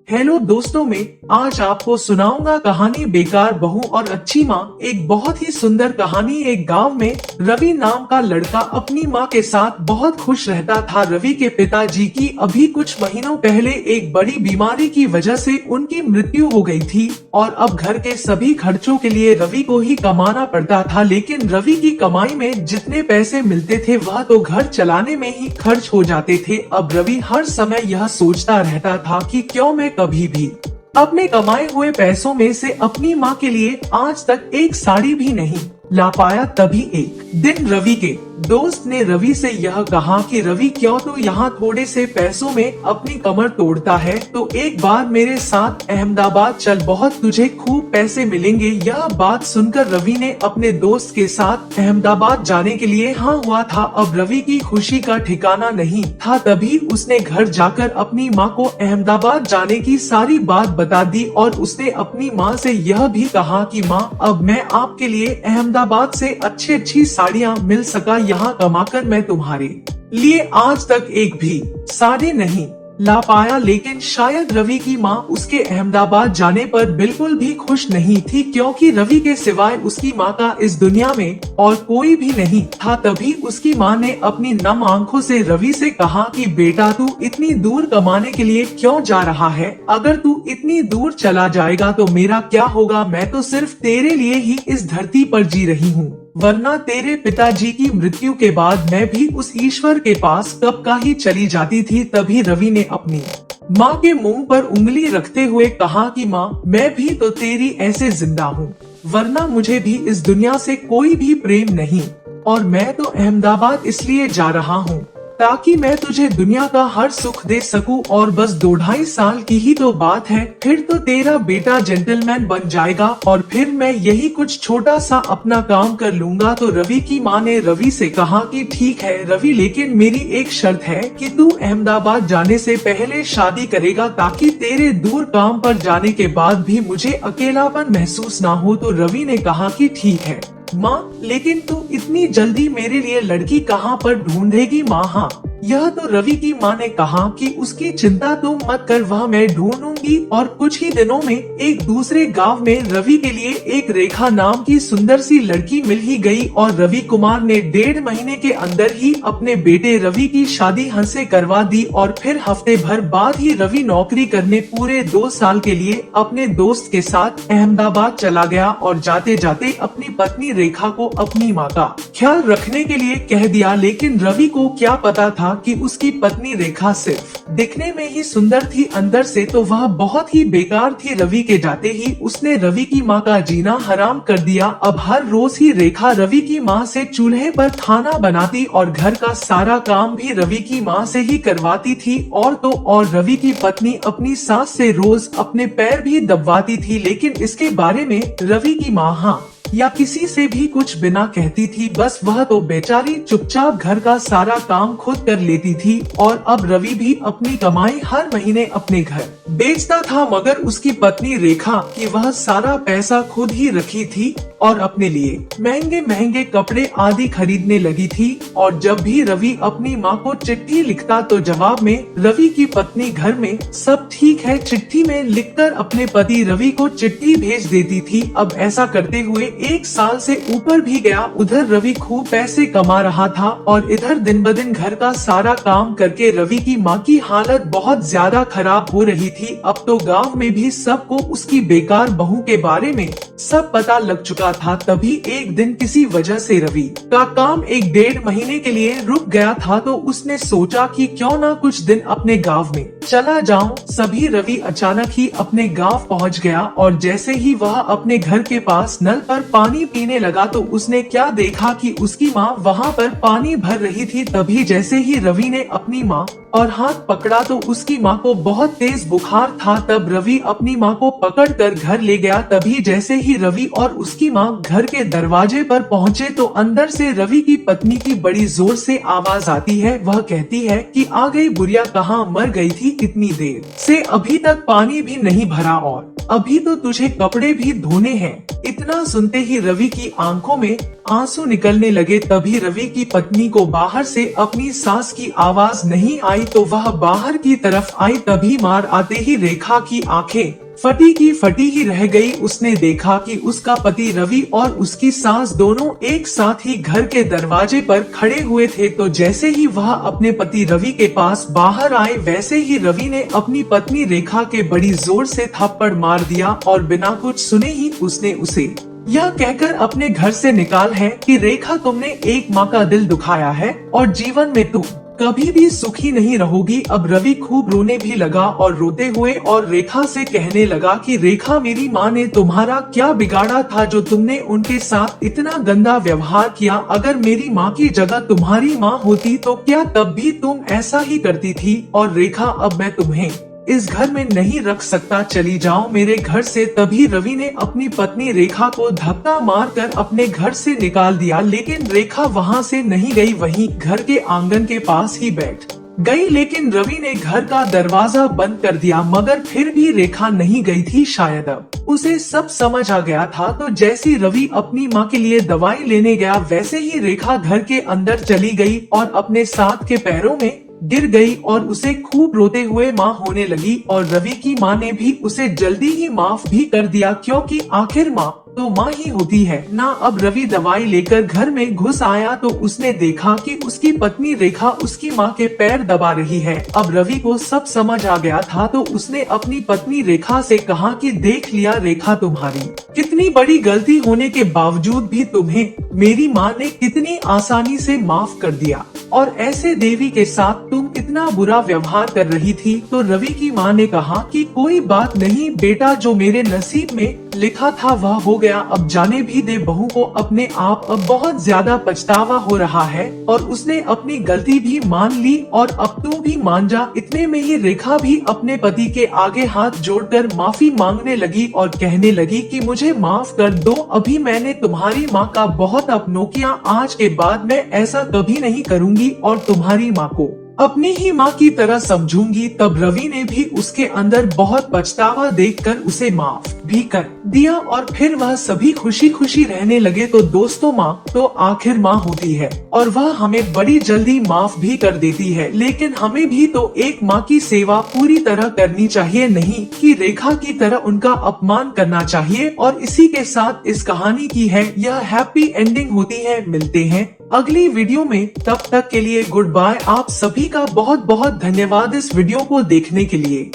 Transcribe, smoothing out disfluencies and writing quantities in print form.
Hello दोस्तों, मैं आज आपको सुनाऊंगा कहानी बेकार बहू और अच्छी माँ। एक बहुत ही सुंदर कहानी। एक गांव में रवि नाम का लड़का अपनी माँ के साथ बहुत खुश रहता था। रवि के पिताजी की अभी कुछ महीनों पहले एक बड़ी बीमारी की वजह से उनकी मृत्यु हो गई थी और अब घर के सभी खर्चों के लिए रवि को ही कमाना पड़ता था। लेकिन रवि की कमाई में जितने पैसे मिलते थे वह तो घर चलाने में ही खर्च हो जाते थे। अब रवि हर समय यह सोचता रहता था कि क्यों मैं कभी भी अपने कमाए हुए पैसों में से अपनी माँ के लिए आज तक एक साड़ी भी नहीं ला पाया। तभी एक दिन रवि के दोस्त ने रवि से यह कहा कि रवि, क्यों तू यहाँ थोड़े से पैसों में अपनी कमर तोड़ता है, तो एक बार मेरे साथ अहमदाबाद चल, बहुत तुझे खूब पैसे मिलेंगे। यह बात सुनकर रवि ने अपने दोस्त के साथ अहमदाबाद जाने के लिए हाँ हुआ था। अब रवि की खुशी का ठिकाना नहीं था। तभी उसने घर जाकर अपनी माँ को अहमदाबाद जाने की सारी बात बता दी और उसने अपनी माँ से यह भी कहा कि माँ, अब मैं आपके लिए अहमदाबाद से अच्छी साड़ियाँ मिल सका। यहाँ कमाकर मैं तुम्हारे लिए आज तक एक भी साड़ी नहीं ला पाया। लेकिन शायद रवि की माँ उसके अहमदाबाद जाने पर बिल्कुल भी खुश नहीं थी, क्योंकि रवि के सिवाय उसकी माँ का इस दुनिया में और कोई भी नहीं था। तभी उसकी माँ ने अपनी नम आंखों से रवि से कहा कि बेटा, तू इतनी दूर कमाने के लिए क्यों जा रहा है? अगर तू इतनी दूर चला जाएगा तो मेरा क्या होगा? मैं तो सिर्फ तेरे लिए ही इस धरती पर जी रही हूँ, वरना तेरे पिताजी की मृत्यु के बाद मैं भी उस ईश्वर के पास कब का ही चली जाती थी। तभी रवि ने अपनी माँ के मुंह पर उंगली रखते हुए कहा कि माँ, मैं भी तो तेरी ऐसे जिंदा हूँ, वरना मुझे भी इस दुनिया से कोई भी प्रेम नहीं, और मैं तो अहमदाबाद इसलिए जा रहा हूँ ताकि मैं तुझे दुनिया का हर सुख दे सकूं। और बस 2-2.5 साल की ही तो बात है, फिर तो तेरा बेटा जेंटलमैन बन जाएगा और फिर मैं यही कुछ छोटा सा अपना काम कर लूंगा। तो रवि की माँ ने रवि से कहा कि ठीक है रवि, लेकिन मेरी एक शर्त है कि तू अहमदाबाद जाने से पहले शादी करेगा, ताकि तेरे दूर काम पर जाने के बाद भी मुझे अकेलापन महसूस ना हो। तो रवि ने कहा कि ठीक है माँ, लेकिन तू इतनी जल्दी मेरे लिए लड़की कहाँ पर ढूंढेगी? माँ, हाँ, यह तो रवि की माँ ने कहा कि उसकी चिंता तो मत कर, वह मैं ढूंढूंगी। और कुछ ही दिनों में एक दूसरे गांव में रवि के लिए एक रेखा नाम की सुंदर सी लड़की मिल ही गई और रवि कुमार ने 1.5 महीने के अंदर ही अपने बेटे रवि की शादी हंसे करवा दी। और फिर हफ्ते भर बाद ही रवि नौकरी करने पूरे 2 साल के लिए अपने दोस्त के साथ अहमदाबाद चला गया और जाते जाते अपनी पत्नी रेखा को अपनी माँ का ख्याल रखने के लिए कह दिया। लेकिन रवि को क्या पता था कि उसकी पत्नी रेखा सिर्फ दिखने में ही सुंदर थी, अंदर से तो वह बहुत ही बेकार थी। रवि के जाते ही उसने रवि की माँ का जीना हराम कर दिया। अब हर रोज ही रेखा रवि की माँ से चूल्हे पर खाना बनाती और घर का सारा काम भी रवि की माँ से ही करवाती थी। और तो और रवि की पत्नी अपनी सास से रोज अपने पैर भी दबवाती थी, लेकिन इसके बारे में रवि की माँ हाँ या किसी से भी कुछ बिना कहती थी। बस वह तो बेचारी चुपचाप घर का सारा काम खुद कर लेती थी। और अब रवि भी अपनी कमाई हर महीने अपने घर बेचता था, मगर उसकी पत्नी रेखा की वह सारा पैसा खुद ही रखी थी और अपने लिए महंगे महंगे कपड़े आदि खरीदने लगी थी। और जब भी रवि अपनी माँ को चिट्ठी लिखता तो जवाब में रवि की पत्नी घर में सब ठीक है चिट्ठी में लिखकर अपने पति रवि को चिट्ठी भेज देती थी। अब ऐसा करते हुए 1 साल से ऊपर भी गया। उधर रवि खूब पैसे कमा रहा था और इधर दिन ब दिन घर का सारा काम करके रवि की माँ की हालत बहुत ज्यादा खराब हो रही थी। अब तो गांव में भी सबको उसकी बेकार बहू के बारे में सब पता लग चुका था। तभी एक दिन किसी वजह से रवि का काम 1-1.5 महीने के लिए रुक गया था, तो उसने सोचा कि क्यों ना कुछ दिन अपने गांव में चला जाऊं। सभी रवि अचानक ही अपने गांव पहुंच गया और जैसे ही वह अपने घर के पास नल पर पानी पीने लगा तो उसने क्या देखा कि उसकी माँ वहाँ पर पानी भर रही थी। तभी जैसे ही रवि ने अपनी माँ और हाथ पकड़ा तो उसकी माँ को बहुत तेज बुखार था। तब रवि अपनी माँ को पकड़कर घर ले गया। तभी जैसे ही रवि और उसकी माँ घर के दरवाजे पर पहुँचे तो अंदर से रवि की पत्नी की बड़ी जोर से आवाज आती है। वह कहती है कि आ गई बुढ़िया, कहाँ मर गई थी इतनी देर से, अभी तक पानी भी नहीं भरा और अभी तो तुझे कपड़े भी धोने हैं। इतना सुनते ही रवि की आंखों में आंसू निकलने लगे। तभी रवि की पत्नी को बाहर से अपनी सास की आवाज नहीं आई तो वह बाहर की तरफ आई। तभी मार आते ही रेखा की आंखें फटी की फटी ही रह गई। उसने देखा कि उसका पति रवि और उसकी सास दोनों एक साथ ही घर के दरवाजे पर खड़े हुए थे। तो जैसे ही वह अपने पति रवि के पास बाहर आए वैसे ही रवि ने अपनी पत्नी रेखा के बड़ी जोर से थप्पड़ मार दिया और बिना कुछ सुने ही उसने उसे यह कहकर अपने घर से निकाल है कि रेखा, तुमने एक माँ का दिल दुखाया है और जीवन में तुम कभी भी सुखी नहीं रहोगी। अब रवि खूब रोने भी लगा और रोते हुए और रेखा से कहने लगा कि रेखा, मेरी माँ ने तुम्हारा क्या बिगाड़ा था जो तुमने उनके साथ इतना गंदा व्यवहार किया। अगर मेरी माँ की जगह तुम्हारी माँ होती तो क्या तब भी तुम ऐसा ही करती थी। और रेखा, अब मैं तुम्हें इस घर में नहीं रख सकता, चली जाओ मेरे घर से। तभी रवि ने अपनी पत्नी रेखा को धक्का मारकर अपने घर से निकाल दिया, लेकिन रेखा वहां से नहीं गई, वहीं घर के आंगन के पास ही बैठ गई। लेकिन रवि ने घर का दरवाजा बंद कर दिया, मगर फिर भी रेखा नहीं गई थी। शायद अब उसे सब समझ आ गया था। तो जैसी रवि अपनी माँ के लिए दवाई लेने गया वैसे ही रेखा घर के अंदर चली गई और अपने साथ के पैरों में गिर गई और उसे खूब रोते हुए माँ होने लगी। और रवि की माँ ने भी उसे जल्दी ही माफ भी कर दिया, क्योंकि आखिर माँ तो माँ ही होती है ना। अब रवि दवाई लेकर घर में घुस आया तो उसने देखा कि उसकी पत्नी रेखा उसकी माँ के पैर दबा रही है। अब रवि को सब समझ आ गया था तो उसने अपनी पत्नी रेखा से कहा कि देख लिया रेखा, तुम्हारी कितनी बड़ी गलती होने के बावजूद भी तुम्हें मेरी माँ ने कितनी आसानी से माफ कर दिया, और ऐसे देवी के साथ तुम इतना बुरा व्यवहार कर रही थी। तो रवि की माँ ने कहा कि कोई बात नहीं बेटा, जो मेरे नसीब में लिखा था वह हो गया, अब जाने भी दे। बहू को अपने आप अब बहुत ज्यादा पछतावा हो रहा है और उसने अपनी गलती भी मान ली और अब तू भी मान जा। इतने में ही रेखा भी अपने पति के आगे हाथ जोड़कर माफी मांगने लगी और कहने लगी कि मुझे माफ कर दो, अभी मैंने तुम्हारी माँ का बहुत अपनों किया, आज के बाद मैं ऐसा कभी नहीं करूँगी और तुम्हारी माँ को अपनी ही माँ की तरह समझूंगी। तब रवि ने भी उसके अंदर बहुत पछतावा देखकर उसे माफ भी कर दिया और फिर वह सभी खुशी खुशी रहने लगे। तो दोस्तों, माँ तो आखिर माँ होती है और वह हमें बड़ी जल्दी माफ भी कर देती है, लेकिन हमें भी तो एक माँ की सेवा पूरी तरह करनी चाहिए, नहीं कि रेखा की तरह उनका अपमान करना चाहिए। और इसी के साथ इस कहानी की है यह हैप्पी एंडिंग होती है। मिलते हैं अगली वीडियो में, तब तक के लिए गुड बाय। आप सभी का बहुत बहुत धन्यवाद इस वीडियो को देखने के लिए।